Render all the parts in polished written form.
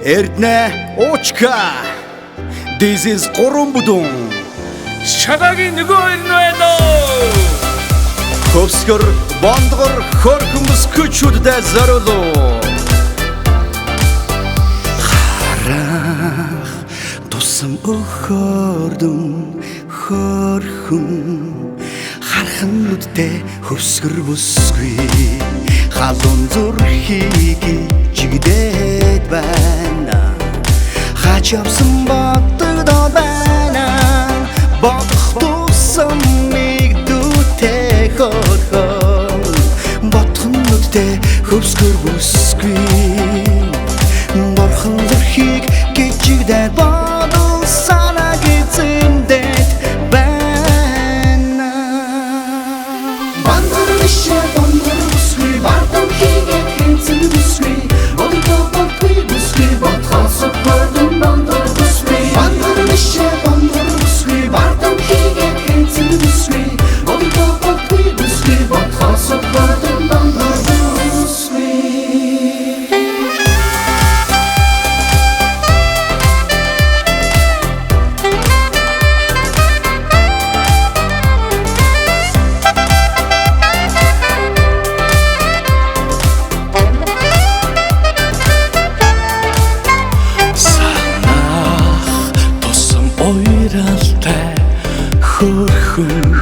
Эрдэнэ Уучка. This is Гурванбүдүүн. Шагагийн нөгөө хоёр нь байна уу? Хөвсгөр бондгор хөрхөн бүсгүйчүүдэд зориулуу. Харах тусам өхөрдөн хөрхөн хархан нүдтэй хөвсгөр бүсгүй халуун зүрхийг жигдээд байна. Хач явсан боддоо байна. Бодох тусам нэг дүүтэй хөрхөн бодхон нүдтэй хөвсгөр бүсгүй борхон зүрхийг гिचигдээд бодол санааг эзэмдээд байна. Бандар вишээ бандар бүсгүй бардам хийгээд хэмцэн бүсгүй бодол бодгүй бүсгүй бодхоос хөрдөн бандар бүсгүй бандар вишээ бандар бүсгүй бардам хийгээд хэмцэн бүсгүй бодол бодгүй бүсгүй бодхоос хөрдөн бандар бүсгүй. Хөрхөн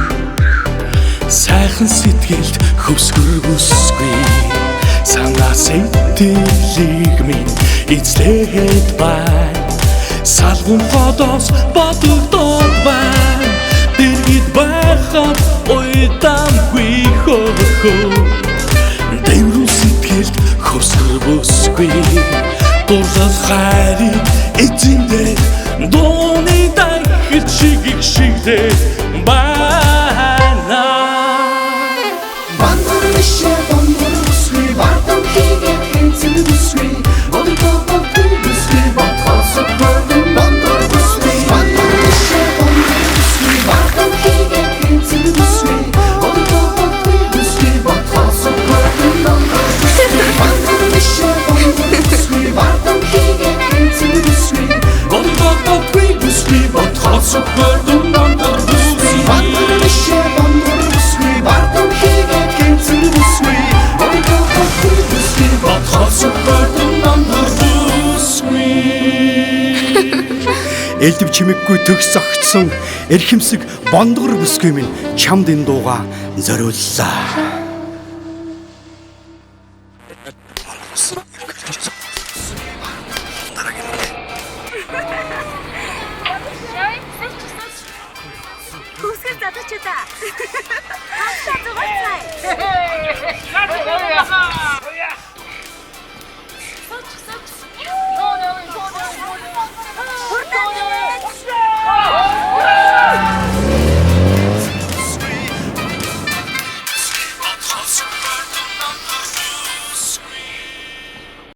сайхан сэтгэлд хөвсгөр бүсгүй санаа сэтгэлийг минь эзлээд байна. Салгун хотоос бодогдоод байна. Дэргэд байхад уйдамгүй хөрхөн дэврүү сэтгэлд хөвсгөр бүсгүй дурлал хайрыг эзэмдээд дууны дахил чигийг шигдээд байна. Бандар вишээ бандар бүсгүй бардам хийгээд хэмцэн бүсгүй бодол бодгүй бүсгүй бодхоос хөрдөн бандар бүсгүй бандар вишээ бандар бүсгүй бардам хийгээд хэмцэн бүсгүй бодол бодгүй бүсгүй бодхоос хөрдөн бандар бүсгүй бандар вишээ бандар бүсгүй бардам хийгээд хэмцэн бүсгүй бодол бодгүй бүсгүй бодхоос хөрдөн бандар бүсгүй бандар вишээ бандар бүсгүй бардам хийгээд хэмцэн бүсгүй бодол бодгүй бүсгүй бодхоос хөрдөн бандар бүсгүй. Элдв чимэггүй төгс огцсон эрхэмсэг бондгор бүсгүй минь чамд энэ дууга зориуллаа. Хүсгэр задаж удаа. Хааста зугацай.